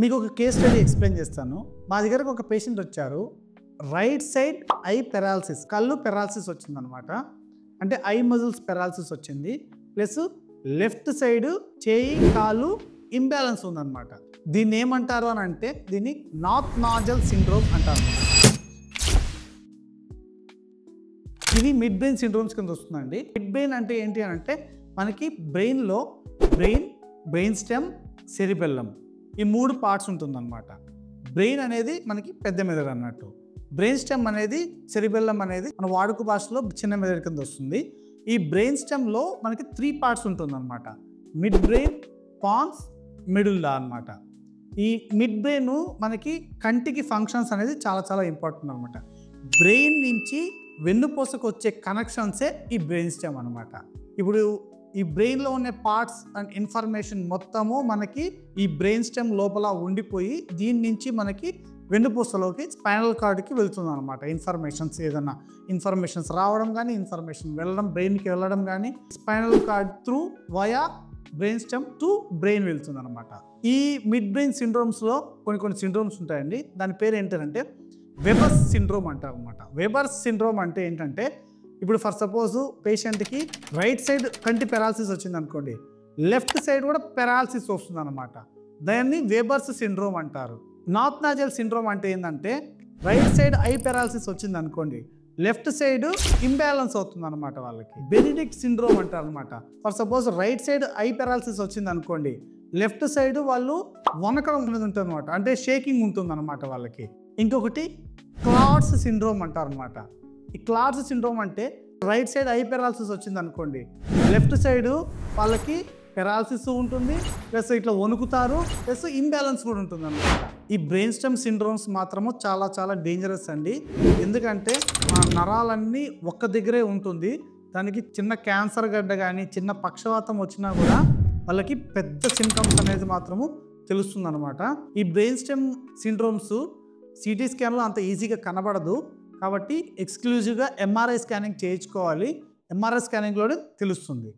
మీకు ఒక case study explain చేస్తాను. మా దగ్గరకు ఒక పేషెంట్ వచ్చారు. రైట్ సైడ్ ఐ పెరాలసిస్, కళ్ళు పెరాలసిస్ వచ్చిందనమాట. అంటే ఐ మజిల్స్ పెరాలసిస్ వచ్చింది. ప్లస్ లెఫ్ట్ సైడ్ చేయి కాలు ఇంబ్యాలెన్స్ ఉందన్నమాట. దీన్ని ఏమంటారు అని అంటే దీన్ని నార్త్ నాజల్ సిండ్రోమ్ అంటారు. ఇది మిడ్ బ్రెయిన్ సిండ్రోమ్స్ కింద వస్తుందండి. మిడ్ బ్రెయిన్ అంటే ఏంటి అని అంటే మనకి బ్రెయిన్లో బ్రెయిన్ స్టెమ్, సెరిబెల్లం ఈ 3 పార్ట్స్ ఉంటుందన్నమాట. బ్రెయిన్ అనేది మనకి పెద్ద మెదడు అన్నట్టు, బ్రెయిన్ స్టెమ్ అనేది, సెరిబెల్లం అనేది మన వాడుక భాషలో చిన్న మెదడు కింద వస్తుంది. ఈ బ్రెయిన్ స్టెమ్లో మనకి 3 పార్ట్స్ ఉంటుందన్నమాట. మిడ్ బ్రెయిన్, పాన్స్, మిడుల్లా అన్నమాట. ఈ మిడ్ బ్రెయిన్ మనకి కంటికి ఫంక్షన్స్ అనేది చాలా ఇంపార్టెంట్ అనమాట. బ్రెయిన్ నుంచి వెన్నుపూసకు వచ్చే కనెక్షన్సే ఈ బ్రెయిన్ స్టెమ్ అనమాట. ఇప్పుడు ఈ బ్రెయిన్లో ఉన్న పార్ట్స్ అండ్ ఇన్ఫర్మేషన్ మొత్తము మనకి ఈ బ్రెయిన్ స్టెమ్ లోపల ఉండిపోయి దీని నుంచి మనకి వెన్నుపూసలోకి స్పైనల్ కార్డ్కి వెళ్తుంది అనమాట. ఏదైనా ఇన్ఫర్మేషన్స్ రావడం కానీ, ఇన్ఫర్మేషన్ వెళ్ళడం, బ్రెయిన్కి వెళ్ళడం కానీ spinal cord through via brain stem to brain వెళ్తుంది అనమాట. ఈ మిడ్ బ్రెయిన్ సిండ్రోమ్స్లో కొన్ని సిండ్రోమ్స్ ఉంటాయండి. దాని పేరు ఏంటంటే వెబర్స్ సిండ్రోమ్ అంటారు అనమాట. వెబర్స్ సిండ్రోమ్ అంటే ఏంటంటే ఇప్పుడు ఫర్ సపోజ్ పేషెంట్కి రైట్ సైడ్ కంటి పెరాలసిస్ వచ్చింది అనుకోండి, లెఫ్ట్ సైడ్ కూడా పెరాలసిస్ వస్తుంది అనమాట. దాన్ని వెబర్స్ సిండ్రోమ్ అంటారు. నార్త్ నాజల్ సిండ్రోమ్ అంటే ఏంటంటే రైట్ సైడ్ ఐ పెరాలసిస్ వచ్చింది అనుకోండి, లెఫ్ట్ సైడ్ ఇంబ్యాలెన్స్ అవుతుంది అనమాట. వాళ్ళకి బెనిడిక్ట్ సిండ్రోమ్ అంటారు అనమాట. For suppose right side I paralysis వచ్చింది అనుకోండి, లెఫ్ట్ సైడ్ వాళ్ళు వనకడం అనేది ఉంటుంది అనమాట. అంటే షేకింగ్ ఉంటుంది అనమాట వాళ్ళకి. ఇంకొకటి క్లాట్స్ సిండ్రోమ్ అంటారు అనమాట. ఈ క్లాట్స్ సిండ్రోమ్ అంటే రైట్ సైడ్ ఐ పెరాలసిస్ వచ్చింది అనుకోండి, లెఫ్ట్ సైడ్ వాళ్ళకి పెరాలసిస్ ఉంటుంది, ప్లస్ ఇట్లా వణుకుతారు, ప్లస్ ఇంబ్యాలెన్స్ కూడా ఉంటుంది అనమాట. ఈ బ్రెయిన్ స్టెమ్ సిండ్రోమ్స్ మాత్రము చాలా డేంజరస్ అండి. ఎందుకంటే మన నరాలన్నీ ఒక్క దగ్గరే ఉంటుంది. దానికి చిన్న క్యాన్సర్ గడ్డ కానీ, చిన్న పక్షవాతం వచ్చినా కూడా వాళ్ళకి పెద్ద సింటమ్స్ అనేది మాత్రము తెలుస్తుంది అనమాట. ఈ బ్రెయిన్ స్టెమ్ సిండ్రోమ్స్ సిటీ స్కాన్లో అంత ఈజీగా కనబడదు. కాబట్టి ఎక్స్క్లూజివ్గా ఎంఆర్ఐ స్కానింగ్ చేయించుకోవాలి. ఎంఆర్ఐ స్కానింగ్లోనే తెలుస్తుంది.